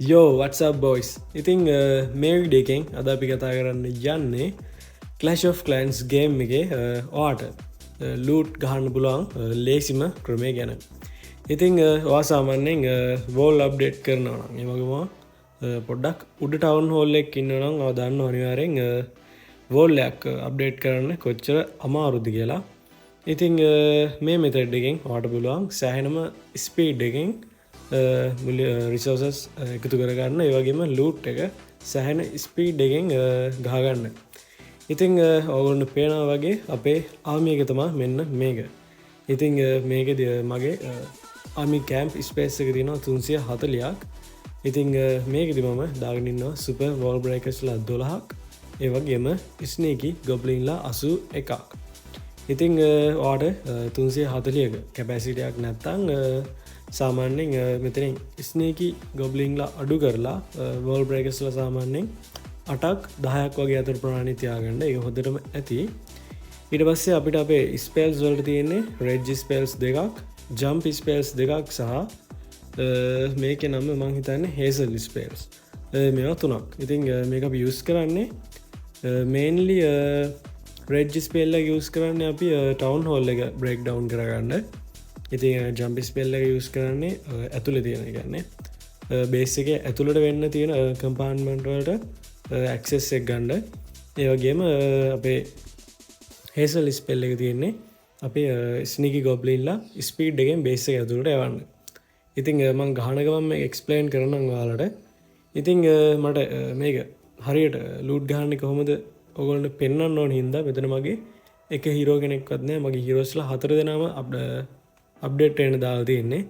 යෝ WhatsApp boys ඉතිං මේ විඩියකෙන් අද අපි කතා කරන්න යන්නේ කලශ් of කලන්ස් ගේම් එක ඕට ලූට් ගහන්න පුළුවන් ලේසිම ක්‍රමය ගැන ඉතිං වාසාමන්නෙන් වෝල් අප්ඩේට් කරනවා එමගවා පොඩ්ඩක් උඩ ටවන් හෝල්ලෙක් ඉන්නනම් අවදන්න අනිවාරෙන් වෝල්ලයක් අප්ඩේට් කරන්න කොච්චර අමාරුද්ධ කියලා ඉතිං මේ මෙතෙඩ්ඩකින් වාට පුළුවන් සෑහෙනම ස්පීඩ් එකින් රිසෝසස් එකතු කරගන්න ඒවගේම ලූට් එක සැහැන ස්පීඩ් එකෙන් ගාගන්න ඉතිං ඔවුන්ට පේනා වගේ අපේ ආමියක තමා මෙන්න මේක ඉතිං මේක මගේ ආමි කෑම්ප් ස්පේස් එක තිනවා 340ක් ඉතිං මේකෙදි මම දාගනින්නවා සුප වෝල් බ්‍රේකස්ලා 12ක් ඒවගේම ස්නේකි ගොබ්ලින්ලා 81ක් ඉතිං වාට 340ක කැපැසිටයක් නැත්තං සාමාන්‍යෙන් මෙතනින් ස්නේකි ගොබ්ලිංලා අඩු කරලා වෝල් බ්‍රේකස්ල සාමාන්‍යෙන් 8ක් 10ක් වගේ අතර ප්‍රමාණි තියාගන්න එක හොඳටම ඇති ඊට පස්සේ අපිට අපේ ස්පේල්ස් වලට තියෙන්නේ රෙඩ් ස්පේල්ස් දෙකක් ජම්ප් ස්පේල්ස් දෙකක් සහ මේක නම මං හිතන්නේ හේසල් ස්පේල්ස් මේවා තුනක් ඉතින් මේක අපි යුස් කරන්නේ මේන්ලි රෙඩ් ස්පේල්ල යුස් කරන්න අපි ටවුන් හෝල් එක බ්‍රේක් ඩවන්් කරගන්න ඉති ජම්පිස් පෙල්ල එක යුස් කරන්නේ ඇතුළ තියෙන ගන්නේ බේස් එක ඇතුළට වෙන්න තියෙන කම්පාන්මන්ටවලට ඇක්සෙස් එක් ගණ්ඩ ඒවගේම අපේ හේසල් ස්පෙල්ල එක තියෙන්නේ අපේ ස්නිකි ගොබ්ලින්ලා ස්පීඩ් එකෙන් බේස එක ඇතුළට යවන්න ඉතිං මං ගානකවම එක්ස්පලේන් කරන වාලට ඉතිං මට මේක හරියට ලූට් ගානි කොහොමද ඔගොලට පෙන්න්න ඕන හින්දා මෙතන මගේ එක හිරෝ කෙනෙක්වත්නෑ මගේ හිරෝස්ලා 4 දෙනාම අප්ඩේට් එන දාලා තියන්නේ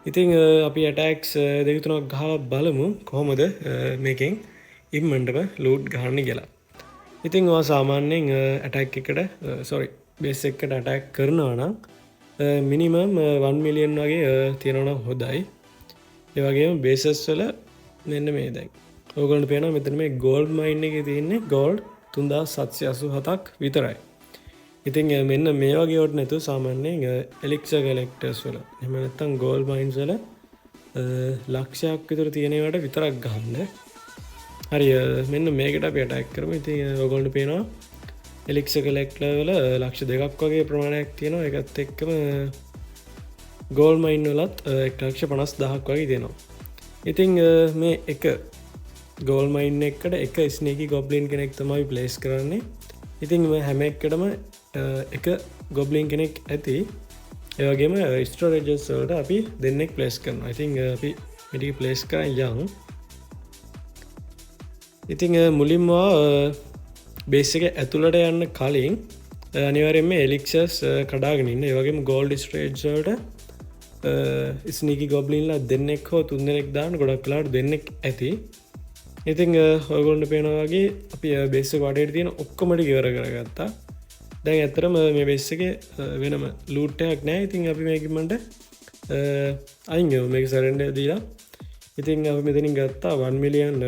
ඉතිං අපි ඇටක්ස් දෙකතුනක් ගහල බලමු කොහොමද මේකෙන් ඉම්මන්ටම ලූට් ගහන්න කියලා ඉතිං වා සාමාන්‍යයෙන් ඇටක් එකට සොරි බේස් එකට ඇටක් කරනවනම් මිනිමම් 1 මිලියන් වගේ තියෙනවන හොදයි ඒවගේ බේසස් වල මෙන්න මේ දැන් ඕගලට පේන මෙතන මේ ගෝල්ඩ් මයින් එක තියන්නේ ගෝල්ඩ් 3787ක් විතරයි ඉතින් මෙන්න මේ වගේට නැතු සාමාන්‍යයෙන් එලික්ස කලෙක්ටර්ස් වල එමනත්තම් ගෝල් මයින්ස් වල ලක්ෂයක් විතර තියෙනවට විතරක් ගන්න හරි මෙන්න මේකට අපි ඇටැක් කරමු ඉතින් ඔයගොල්ලන්ට පේනවා එලික්ස කලෙක්ටර් වල ලක්ෂ 2ක් වගේ ප්‍රමාණයක් තියෙනවා ඒකත් එක්කම ගෝල් මයින් වලත් 1,50,000ක් වගේ තියෙනවා ඉතින් මේ එක ගෝල් මයින් එකට එක ස්නේකි ගොබ්ලින් කෙනෙක් තමයි ප්ලේස් කරන්නේ ඉතින් හැම එකටම එක ගොබ්ලින් කෙනෙක් ඇති ඒවගේම ස්ටෝරේජස් වලට අපි දෙන්නෙක් ප්ලේස් කරනවා ඉතින් අපි මිටි ප්ලේස් කරන්න යන් ඉතිං මුලින්වා බේස එක ඇතුළට යන්න කලින් අනිවරෙන්ම එලික්සස් කඩාගෙනන්න ඒවගේම ගෝල්ඩ් ස්ට්‍රේජ්ට ස්නීකි ගොබ්ලින්ලා දෙන්නෙක් හෝ තුන්දෙනෙක් දාන්න ගොඩක් කලාට දෙන්නෙක් ඇති ඉතිං ඔයගොල්ලන්ට පේනවාගේ අපි බේස වඩට තියෙන ඔක්කොමටි ගවර කරගත්තා දැන් ඇතරම මේ බෙස් එක වෙනම ලූට්ටයක් නෑ ඉතින් අපි මේකිමට අයිං මේක සරෙන්ඩ දීලා ඉතින් අප මෙතනින් ගත්තා 1 මිලියන්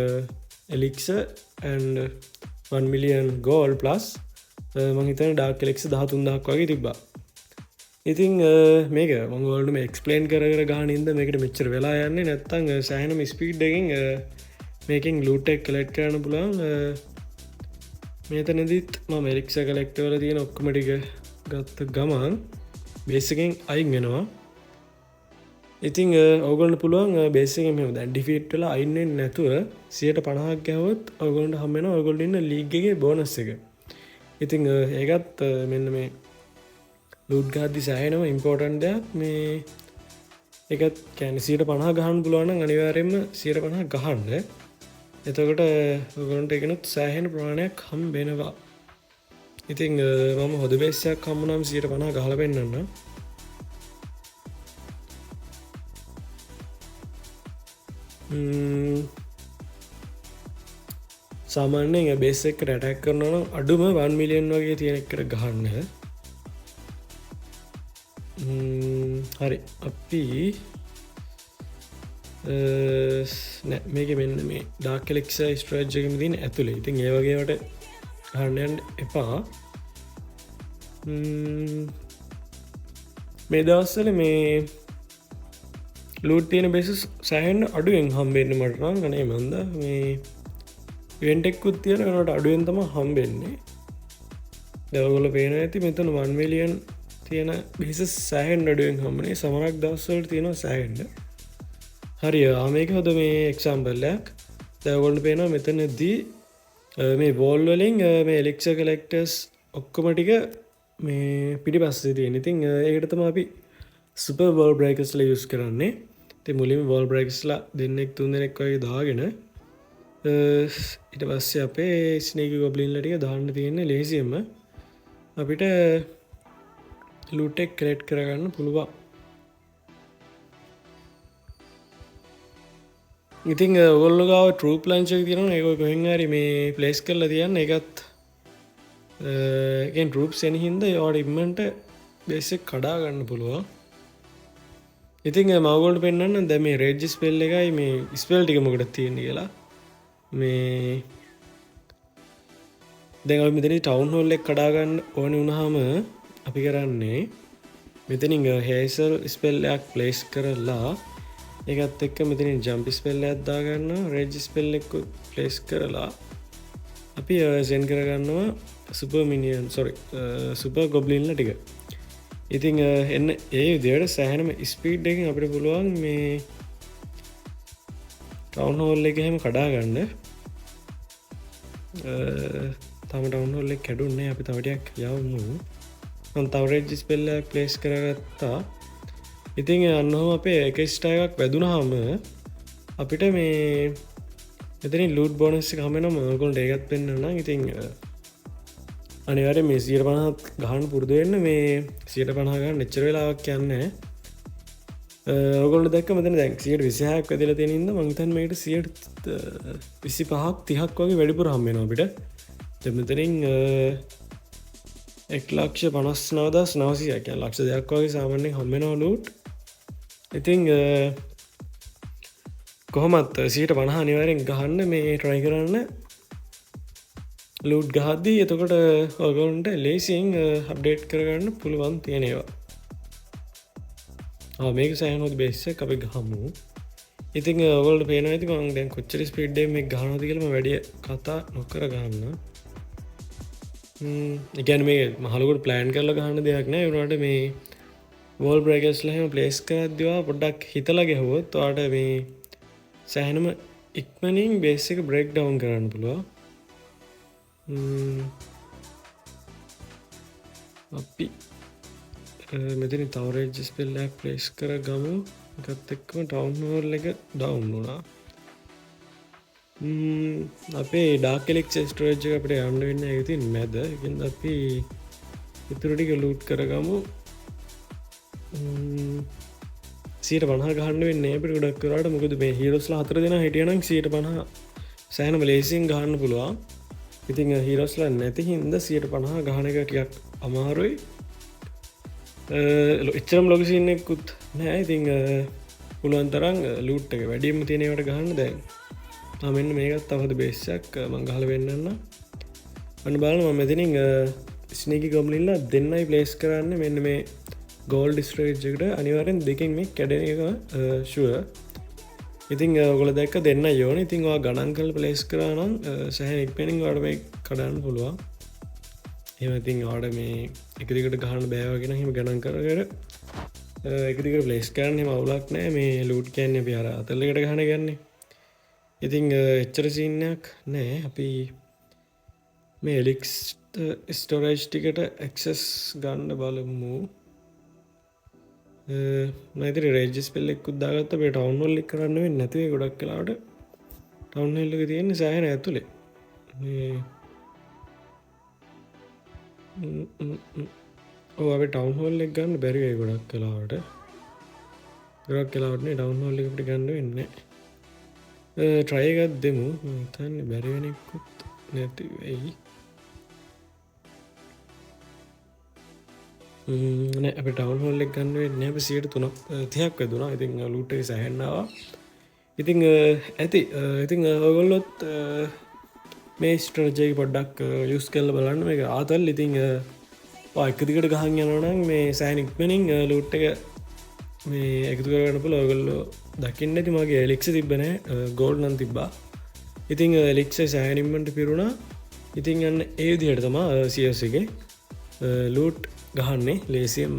එලික්ස 1 මිලියන් ගෝල් ප්ලස් මහිතන ඩාක් කෙලෙක්ස 13,000ක් වගේ තිබ්බා ඉතිං මේක මංගවලට මේ එක්ස්පලේන් කර ගානින්ද මේකට මෙච්චර වෙලා යන්නේ නැත්තං සෑහනම ස්පීඩ්ඩකින් මේකින් ලූටෙක් කලෙට් කරන්න පුළන් මේතනදීත් මෙරික්ෂ කලෙක්ටවල තියෙන ඔක්කමටික ගත්ත ගමන් බේසකෙන් අයින් වෙනවා ඉතිං ඔගලට පුළුවන් බේසක මෙ දැන් ඩිෆිට්ල අයින්නෙන් නැතුව 50% ගැවොත් ඔගොලට හම්මෙන ඔගොල්ඩන්න ලීගගේ බෝනස් එක ඉතිං ඒකත් මෙන්න මේ ලුඩ් ගාදදි සෑහෙනම ඉම්පෝර්ටන්් දෙයක් මේ එකත් කැන 50 ගහන් පුළුවන අනිවාරෙන්ම 50 ගහන්ඩ එතකොට ගොන්ට එකනුත් සෑහෙන ප්‍රමාණයක් හම් බෙනවා ඉතිං මම හොද බේසයක් කම්මනම් 50 ගහල පෙන්න්න සාමාන්‍යයෙන් බේස එක රැටැක් කරනන අඩුම 1 මිලියන් වගේ තියෙන එකට ගහන්න හරි අපි මේක මෙන්න මේ ඩාකෙලෙක්ස ස්ට්‍රේජ්ජකම තින් ඇතුළේ ඉතින් ඒවගේට හන්නයන් එපා මේ දවස්සල මේ ලූට් තියෙන බේසස් සෑහෙන් අඩුවෙන් හම්බෙන්න මටනම් ගනේ මන්ද මේ වෙන්ටෙක්කුත් තියෙන නට අඩුවෙන් තම හම්බෙන්නේ දවගොල පේන ඇති මෙතන 1 මිලියන් තියෙන බිස සෑහෙන් අඩුවෙන් හම්බනේ සමරක් දවස්වලට තියෙනවා සෑහෙන්ඩ හරි ආමේක හොද මේ එක්සාම්බල්ලයක් දැවගොල්ඩ පේන මෙතනදී මේ බෝල් වලින් මේ එලික්ෂ කලෙක්ටර්ස් ඔක්කොමටික මේ පිටි පස්සේ තියෙන ඉතින් ඒකටතම අපි සුප බෝල් බ්‍රේකස්ල යුස් කරන්නේ ති මුලින් වෝල් බ්‍රේක්ස්ලා දෙන්නෙක් තුන් දෙනෙක් වගේ දාගෙන ඉට පස්සේ අපේ ස්නේක ගොබ්ලින්ලටික දාන්න තියෙන්නේ ලේසියම අපිට ලුටෙක් කරෙට් කරගන්න පුළුවන් ඉතිං ඔගොල්ලගාව ටරූප් ලංචක තිරන එක කොහෙහරි මේ ප්ලේස් කරල තියන්න එකත් ටරූප් සැනහින්ද යෝඩ ඉම්මට බෙස්සෙක් කඩා ගන්න පුළුවන් ඉතින් මවගොල්ට පෙන්න්න දැ මේ රේජ්ජි ස්පෙල් එකයි මේ ස්පෙල් ටික මොකට තියෙන කියලා මේ දැඟල් මෙතන ටවුන් හොල්ල එක් කඩාගන්න ඕන වුණහම අපි කරන්නේ මෙතනින් හේසල් ස්පෙල්ලයක් ප්ලේස් කරලා ඒත් එක්ක මෙතිනින් ජම්පි ස්පෙල්ල ඇත්දාගන්න රේජ්ජි ස්පෙල් එක්කු ප්ලේස් කරලා අපි සෙන් කරගන්නවා සුප මිනිියන් සොරි සුප ගොබ්ලින්ල ටික ඉතිං එන්න ඒ විදියට සෑහනම ස්පීඩ් එකින් අපිට පුළුවන් මේ ටවුන් හෝල් එක හෙම කඩාගන්න තම ටවුන් හොල්ල කැඩුන්නේ අපි තවටයක් යවමු තවරේජ් ස්පෙල්ල ප්ලේස් කරගත්තා ඉතිං අන්නහම අපේ එක ස්ටායක් වැදුනහම අපිට මේ එතනි ලූට් බෝනස් හමෙන මගොල්ට ඒගත් පෙන්න්න ඉතිං අනිවට මේ 50ත් ගහන් පුරදුවෙන්න මේ 50ගන්න එච්චර වෙලාවක් කියන්න ඔගොල දැක් මෙතන දැක් 20ක් වැදිල තියෙනද මංතන් මේට 25ක් 30ක් වගේ වැඩිපුර හම්බෙන අපිට දෙමතරින් 1,50,900 ලක්ෂ දෙයක් වගේ සාමාන්‍යෙන් හම්බෙනවා ලූට් ඉතිං කොහොමත් 50 අනිවාරෙන් ගහන්න මේ ට්‍රයි කරන්න ලූට් ගහද්දී එතකොට ඔගොන්ට ලේසින් අප්ඩේට් කරගන්න පුළුවන් තියෙනවා මේක සෑහනොත් බේස්ස අපි ගහමු ඉතින් ඔගොල්ට පේන ඇති මං දැන් කොච්චර ස්පීඩ්ඩේ මේ ගහනති කියලම වැඩිය කතා නොකර ගන්න එකැන මේ මහලකුට ප්ලෑන් කරල ගහන්න දෙයක් නෑ වුණට මේ වෝල් බ්‍රේකස්ලහම ප්ලේස් කරදවා පොඩ්ඩක් හිතල ගැහුවොත් වාට මේ සෑහනම ඉක්මනින් බේසික බ්‍රේක් ඩවන් කරන්න පුළුව අපි මෙතිනි තවරේජස් පෙල්ලක් ප්ලේස් කර ගමු ගත් එක්කම ටවන්හෝල් එක ඩවුන් වුණා අපේ ඩාකෙලෙක් ස්ටරේජ් අපට යන්න වෙන්න ඇතින් මැද එකන් අපි ඉතුරටික ලූට් කරගමු 50 ගහන්න වෙන්න පිට ගොඩක් කරට මොකද මේ හිරස්ලා 4 දෙෙන හිටියනම් 50 සෑනම ලේසින් ගහන්න පුළුවන් ඉතිං හිරස්ලා නැති හින්ද 50 ගහන එක ටියක් අමාරුයි එච්චරම් ලොකසින්නෙකුත් නෑ ඉතිං පුළුවන් තරම් ලූට් එක වැඩියම තියෙනවට ගහන්න දැන් මෙන්න මේකත් තවද බේසයක් මංගහල වෙන්නන්න අන්න බලම මෙතිනින් ස්නේකි ගොම්ලිල්ලා දෙන්නයි ප්ලේස් කරන්න මෙන්න මේ ගෝල් ඩිස්ට්‍රේජ්ජකට අනිවාරෙන් දෙකින් මේ කැඩෙන එක ශුව ඉතිං ගොල දැක්ක දෙන්න යෝන ඉතිංවා ගණන් කල් ප්ලේස් කරනම් සැහ එක්පෙනින් වඩ මේ කඩන්න පුළුවන් එමඉතින් ආඩ මේ එකදිකට ගහන බෑවගෙන හිම ගණන් කරකට එකදික ප්ලේස් කරන්න මවුලක් නෑ මේ ලූට් කෑන්නේ පියාර අතල්ලකට ගහන ගන්නේ ඉතිං එච්චර සින්නයක් නෑ අපි මේ එලික්ස් ස්ටෝරේජ් ටිකට එක්සස් ගන්න බලමු නයිතර රේජස් පෙල්ලෙක් උද්දාගත්ත පේ ටවන්වල්ලි කරන්න නැතිවේ ගොඩක් කලාට ටවන්ල්ලක තියෙන්නේ සෑහන ඇතුළේ අප ටවන්හෝල් එක් ගන්න බැරිවේ ගොඩක් කලාවට ගොඩක් කලාවටනේ ටවන්හෝල්ලිකට ගන්න වෙන්න ට්‍රයගත් දෙමු තන්න බැරිවෙනෙකුත් නැතිවෙයි අප ටවන් හොල්ලෙක් ගන්නුවේ නැප 3 වෙදුනා ඉතිං ලුටේ සැහැන්නවා ඉතිං ඇති ඉතිං ඔගොල්ලොත් මේ ස්ට්‍රජය පොඩ්ඩක් යුස් කල්ල බලන්න එක ආතල් ඉතිං පායකදිකට ගහන් යනනම් මේ සෑනික්මනින් ලුට් එක මේ එකතු කරගන්න පුළ ඔයගොල්ලෝ දකින්න ඇති මගේ එලික්ෂ තිබෙන ගෝල්ඩ් නම් තිබ්බා. ඉතිං ලික්ෂ සෑනිම්මට පිරුණා. ඉතින් යන්න ඒ විදිහට තමා සියස් එක ලූට් ගහන්නේ ලේසියෙන්ම.